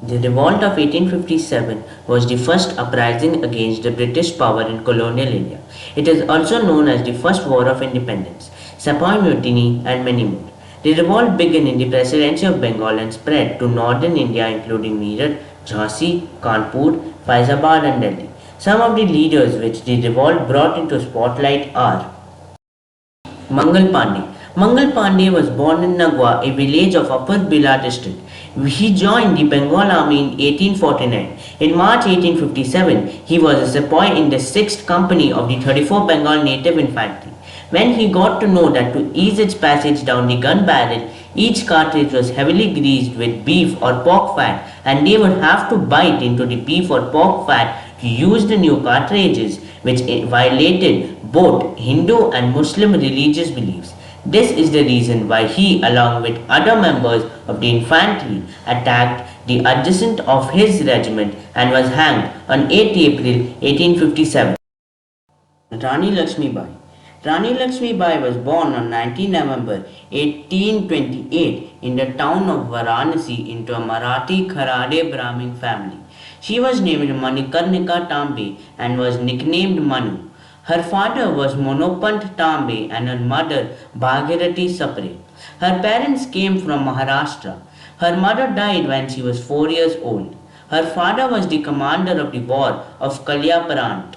The revolt of 1857 was the first uprising against the British power in colonial India. It is also known as the First War of Independence, Sepoy Mutiny, and many more. The revolt began in the presidency of Bengal and spread to northern India, including Meerut, Jhansi, Kanpur, Faizabad, and Delhi. Some of the leaders which the revolt brought into spotlight are Mangal Pandey. Mangal Pandey was born in Nagwa, a village of Upper Bila district. He joined the Bengal army in 1849. In March 1857, he was a sepoy in the 6th Company of the 34th Bengal Native Infantry. When he got to know that to ease its passage down the gun barrel, each cartridge was heavily greased with beef or pork fat, and they would have to bite into the beef or pork fat to use the new cartridges, which violated both Hindu and Muslim religious beliefs. This is the reason why he, along with other members of the infantry, attacked the adjutant of his regiment and was hanged on 8 April 1857. Rani Lakshmi Bai. Rani Lakshmi Bai was born on 19 November 1828 in the town of Varanasi into a Marathi Kharade Brahmin family. She was named Manikarnika Tambe and was nicknamed Manu. Her father was Monopant Tambe and her mother Bhagirathi Sapre. Her parents came from Maharashtra. Her mother died when she was 4 years old. Her father was the commander of the war of Kalyaparant.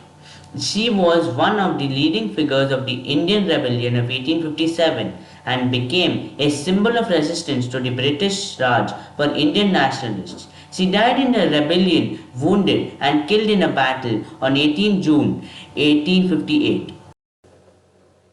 She was one of the leading figures of the Indian Rebellion of 1857 and became a symbol of resistance to the British Raj for Indian nationalists. She died in the rebellion, wounded and killed in a battle on 18 June 1858.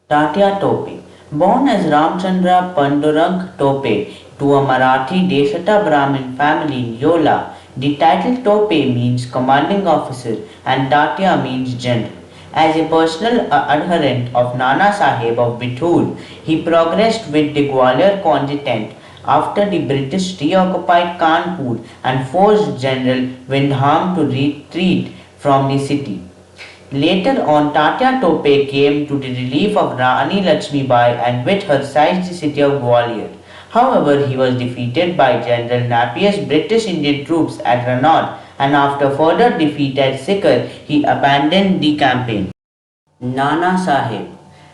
Tatya Tope. Born as Ramchandra Pandurang Tope to a Marathi Deshata Brahmin family in Yola, the title Tope means commanding officer and Tatya means general. As a personal adherent of Nana Sahib of Bithur, he progressed with the Gwalior contingent after the British reoccupied Kanpur and forced General Windham to retreat from the city. Later on, Tatya Tope came to the relief of Rani Lakshmi Bai and with her seized the city of Gwalior. However, he was defeated by General Napier's British Indian troops at Ranod, and after further defeat at Sikar, he abandoned the campaign. Nana Sahib.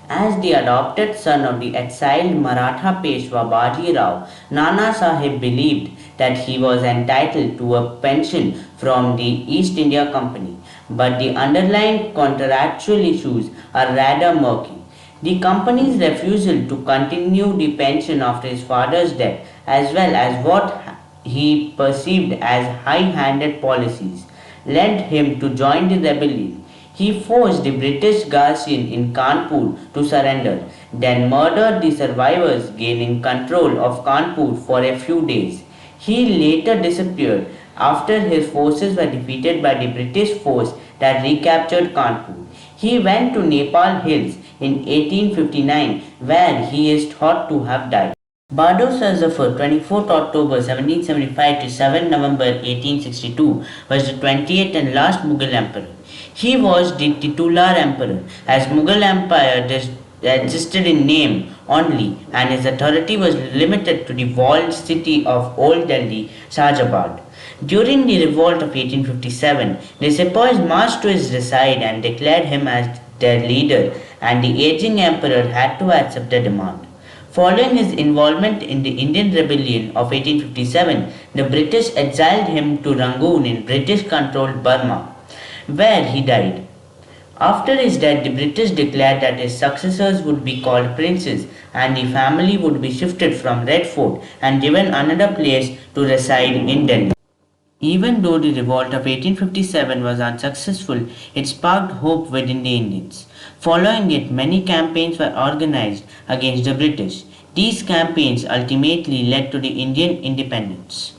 As the adopted son of the exiled Maratha Peshwa Baji Rao, Nana Sahib believed that he was entitled to a pension from the East India Company, but the underlying contractual issues are rather murky. The company's refusal to continue the pension after his father's death, as well as what he perceived as high-handed policies, led him to join the rebellion. He forced the British garrison in Kanpur to surrender, then murdered the survivors, gaining control of Kanpur for a few days. He later disappeared after his forces were defeated by the British force that recaptured Kanpur. He went to Nepal Hills in 1859, where he is thought to have died. Bahadur Shah Zafar, 24th October 1775 to 7 November 1862, was the 28th and last Mughal emperor. He was the titular emperor, as Mughal Empire existed in name only, and his authority was limited to the walled city of Old Delhi, Shahjabad. During the revolt of 1857, the sepoys marched to his reside and declared him as their leader, and the aging emperor had to accept the demand. Following his involvement in the Indian Rebellion of 1857, the British exiled him to Rangoon in British-controlled Burma, where he died. After his death, the British declared that his successors would be called princes and the family would be shifted from Red Fort and given another place to reside in Delhi. Even though the revolt of 1857 was unsuccessful, it sparked hope within the Indians. Following it, many campaigns were organized against the British. These campaigns ultimately led to the Indian independence.